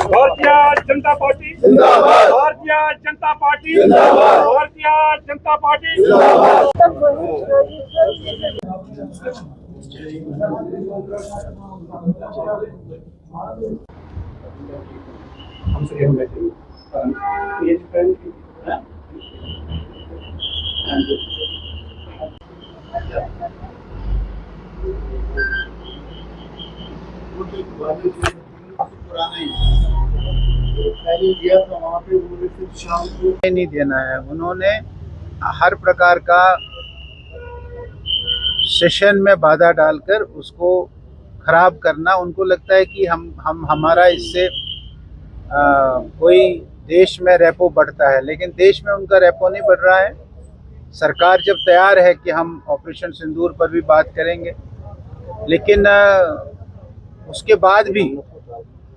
Bharatiya Janata party जिंदाबाद, Bharatiya Janata party जिंदाबाद, Bharatiya Janata party नहीं देना है। उन्होंने हर प्रकार का सेशन में बाधा डालकर उसको खराब करना, उनको लगता है कि हम हमारा इससे कोई देश में रेपो बढ़ता है, लेकिन देश में उनका रेपो नहीं बढ़ रहा है। सरकार जब तैयार है कि हम ऑपरेशन सिंदूर पर भी बात करेंगे, लेकिन उसके बाद भी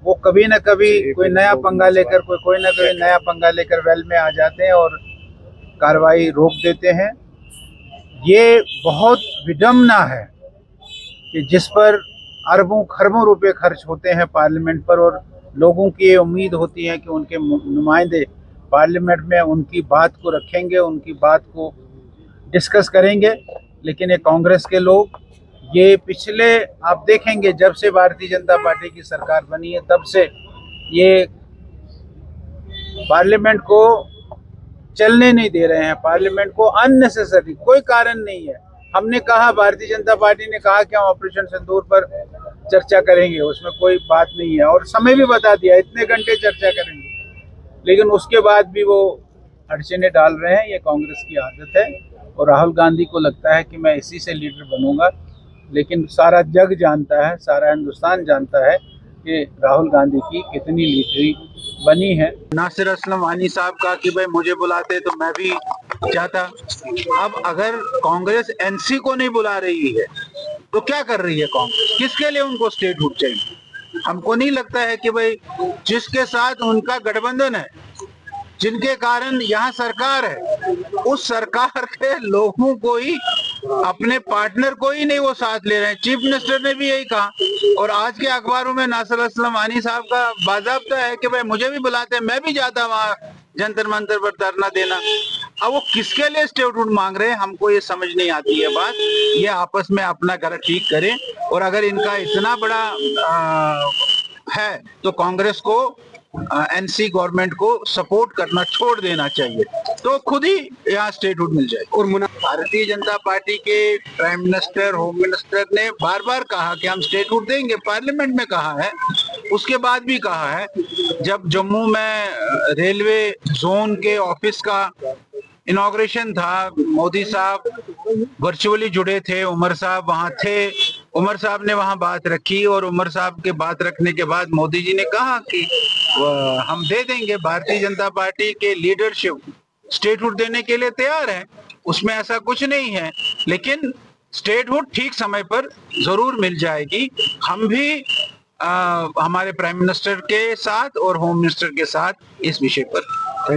वो कभी न कभी कोई नया पंगा लेकर कोई ना कोई नया पंगा लेकर वेल में आ जाते हैं और कार्रवाई रोक देते हैं। ये बहुत विडम्बना है कि जिस पर अरबों खरबों रुपए खर्च होते हैं पार्लियामेंट पर, और लोगों की ये उम्मीद होती है कि उनके नुमाइंदे पार्लियामेंट में उनकी बात को रखेंगे, उनकी बात को डिस्कस करेंगे। लेकिन ये कांग्रेस के लोग, ये पिछले आप देखेंगे जब से भारतीय जनता पार्टी की सरकार बनी है तब से ये पार्लियामेंट को चलने नहीं दे रहे हैं। पार्लियामेंट को अननेसेसरी, कोई कारण नहीं है। हमने कहा, भारतीय जनता पार्टी ने कहा कि हम ऑपरेशन सिंदूर पर चर्चा करेंगे, उसमें कोई बात नहीं है, और समय भी बता दिया इतने घंटे चर्चा करेंगे, लेकिन उसके बाद भी वो अड़चने डाल रहे हैं। ये कांग्रेस की आदत है और राहुल गांधी को लगता है कि मैं इसी से लीडर बनूंगा, लेकिन सारा जग जानता है, सारा हिंदुस्तान जानता है कि राहुल गांधी की कितनी लीडरी बनी है। नासिर असलम वानी साहब का कि भाई मुझे बुलाते तो मैं भी चाहता। अब अगर कांग्रेस एनसी को नहीं बुला रही है तो क्या कर रही है कांग्रेस? किसके लिए उनको स्टेटहुड चाहिए? हमको नहीं लगता है कि भाई जिसके साथ उनका गठबंधन है, जिनके कारण यहाँ सरकार है, उस सरकार के लोगों को ही, अपने पार्टनर को ही नहीं वो साथ ले रहे हैं। चीफ मिनिस्टर ने भी यही कहा, और आज के अखबारों में नासिर असलम वानी साहब का बाज़ाब्ता है कि भाई मुझे भी बुलाते हैं, मैं भी जाता वहां जंतर मंतर पर धरना देना। अब वो किसके लिए स्टेटहुड मांग रहे हैं, हमको ये समझ नहीं आती है बात। ये आपस में अपना घर ठीक करें, और अगर इनका इतना बड़ा है तो कांग्रेस को, एनसी गवर्नमेंट को सपोर्ट करना छोड़ देना चाहिए, तो खुद ही यहाँ स्टेटहुड मिल जाए। और भारतीय जनता पार्टी के प्राइम मिनिस्टर, होम मिनिस्टर ने बार बार कहा कि हम स्टेटहुड देंगे, पार्लियामेंट में कहा है, उसके बाद भी कहा है। जब जम्मू में रेलवे जोन के ऑफिस का इनॉग्रेशन था, मोदी साहब वर्चुअली जुड़े थे, उमर साहब वहां थे, उमर साहब ने वहां बात रखी, और उमर साहब के बात रखने के बाद मोदी जी ने कहा कि हम दे देंगे। भारतीय जनता पार्टी के लीडरशिप स्टेटहुड देने के लिए तैयार है, उसमें ऐसा कुछ नहीं है, लेकिन स्टेटहुड ठीक समय पर जरूर मिल जाएगी। हम भी हमारे प्राइम मिनिस्टर के साथ और होम मिनिस्टर के साथ इस विषय पर